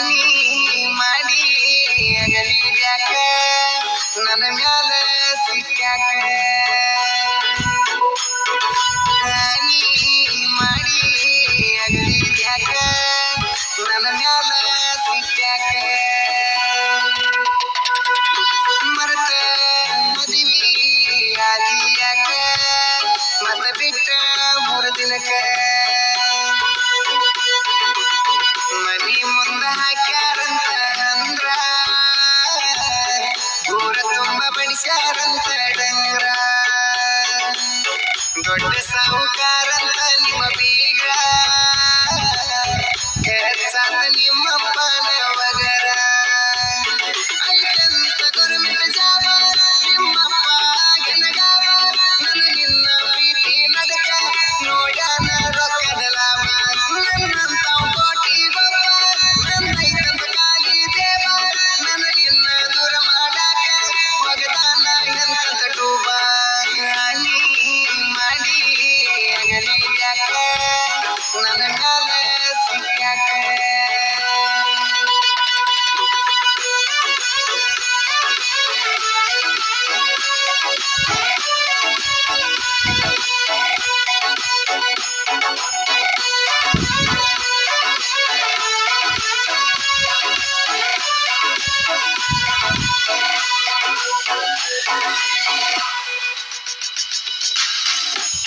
ಹಾನಿ ಮಾಡಿ ಅಗಲಿದ್ಯಾಕ ನನ್ನ ಮ್ಯಾಲ ಸಿಟ್ಟ್ಯಾಕ ಹಾನಿ ಮಾಡಿ ಅಗಲಿದ್ಯಾಕ ನನ್ನ ಮ್ಯಾಲ ಸಿಟ್ಟ್ಯಾಕ ಮರತ ಮದುವೆ ಆದಿಯಾಕ ಮತ ಬಿಟ್ಟ 3 ದಿನಕ್ಕ ಮನಿ ಮುಂದ ಹಾಕ್ಯಾರಂತ ಅಂದ್ರ ಊರ ತುಂಬ ಬಡಿಸ್ಯಾರಂತ ಡಂಗ್ರ ದೊಡ್ಡ ಸಾಹುಕಾರಂತ ನಿಮ್ಮ ಬೀಗ ಹೆಚ್ಚಾತ ನಿಮ್ಮಪ್ಪನ ವಗರ ಐತಂತ ಗೌರ್ಮೆಂಟ್ ಜಾಬ ನಿಮ್ಮಪ್ಪ ಗೆನಗಾವ ನನ್ನ ನಿನ್ನ ಪ್ರೀತಿ ನಡಕ ನೋಡ್ಯಾನ ರೊಕ್ಕದ ಲಾಭ ನನ್ನಂತಾವ್ ಕೋಟಿ ಗೊಬ್ಬ ನನ್ನೈತಂತ ಖಾಲಿ ದೇವ ನನ್ನ ನಿನ್ನ ದೂರ ಮಾಡಾಕ ಒಗದಾನ ಎಂತ ಟೂಬ ಹಾನಿ ಮಾಡಿ ಅಗಲಿದ್ಯಾಕ ನನ್ನ ಮ್ಯಾಲ ಸಿಟ್ಟ್ಯಾಕ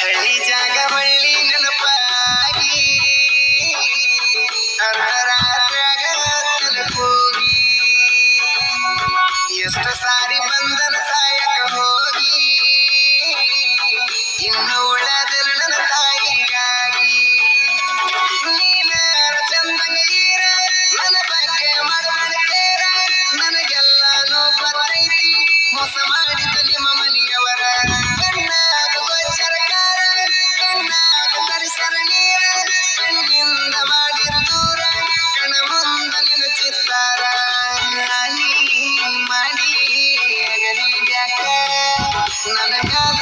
ಹಳ್ಳಿ ಜಾಗ ಹೊಳ್ಳಿ ನೆನಪಾಗಿ ಅರ್ಧರಾತ್ರ್ಯಾಗ ತಲುಪೋಗಿ ಎಷ್ಟು ಸಾರಿ ಬಂದನ ಸಾಯಕ ಹೋಗಿ ಇನ್ನು ಉಳದಲು ನನ್ನ ತಾಯಿಗಾಗಿ ನೀನಾರ ಚಂದಂಗ ಈರ ನನ್ನ ಬಗ್ಗೆ ಮಾಡಬೇಡ ನನಗೆಲ್ಲಾನು ಗೊತ್ತೈತಿ ಮೋಸ ಮಾಡಿದ ನಿಮ್ಮ ಮನೆಯವರ ಕಣ್ಣಾಗ ಗೋಚರಕಾರ ಕಣ್ಣಾಗ ತರಿಸರ ನೀರ ಕಣ್ಣಿಂದ ಮಾಡಿರ ದೂರ ಕಣ ಮುಂದ ನಿನ್ನ ಚಿತ್ತಾರ ಹಾನಿ ಮಾಡಿ ಅಗಲಿದ್ಯಾಕ ನನ್ನ ಮ್ಯಾಲ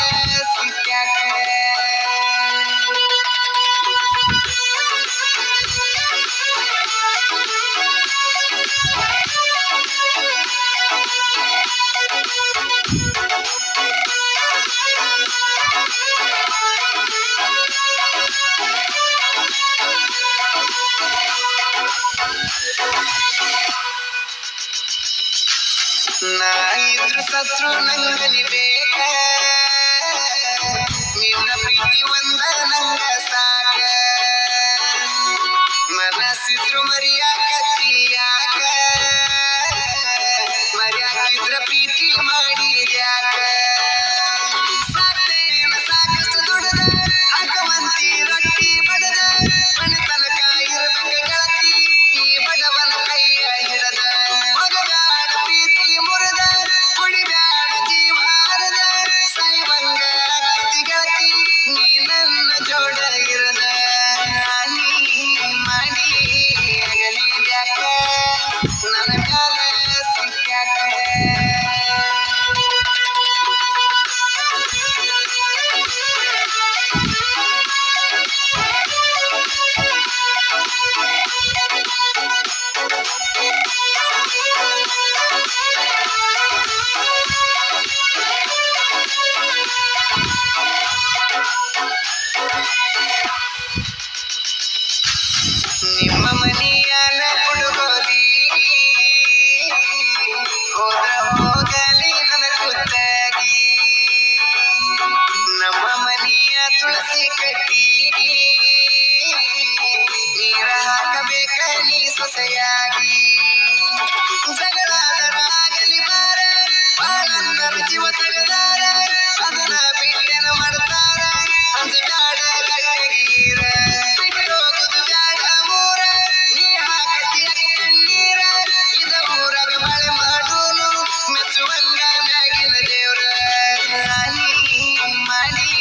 ಸಿಟ್ಟ್ಯಾಕ ನಾ ಇದ್ರು ಸತ್ರು ನಂಗನಿ ಬೇಕ ನಿನ್ನ ಪ್ರೀತಿ ಒಂದ ನಂಗ ಸಾಕ ಮನಸ್ಸಿದ್ರು ಮರಿಯಾಕತ್ತೀಯಾಕ ಮರ್ಯಾಕಿದ್ರ ಪ್ರೀತಿ ಮಾಡಿದ್ಯಾಕ ಸಾಕೇನ ಸಾಕಷ್ಟು ದುಡದ ಹಾಕವಂತಿ ರೊಟ್ಟಿ ಬಡದ ಮನೆತನಕ ಇರಬೇಕ ಗೆಳತಿ ಈ ಬಡವನ ಕೈಯ ಹಿಡದ ಮಗಬ್ಯಾಡ ಪ್ರೀತಿ ಮುರದ ಕುಡಿಬ್ಯಾಡ ಜೀವಾರದ ಸಾಯುವಂಗ ಅಕ್ಕತಿ ಗೆಳತಿ ನೀ ನನ್ನ ಜೋಡ ಇರದ ಹಾನಿ ಮಾಡಿ ಅಗಲಿದ್ಯಾಕ ನನ್ನ ಮ್ಯಾಲ ಸಿಟ್ಟ್ಯಾಕ ನಿಮ್ಮ ಮನೆಯನ ಹುಡುಗೋಲಿ ಹೋದ ಹೋಗಲಿ ನನ್ನ ಕುತ್ತಾಗಿ ನಮ್ಮ ಮನೆಯ ತುಳಸಿ ಕಟ್ಟಿಗೆ ನೀರ ಹಾಕಬೇಕ ನೀ ಸೊಸೆಯಾಗಿ ಜಗಳಾದ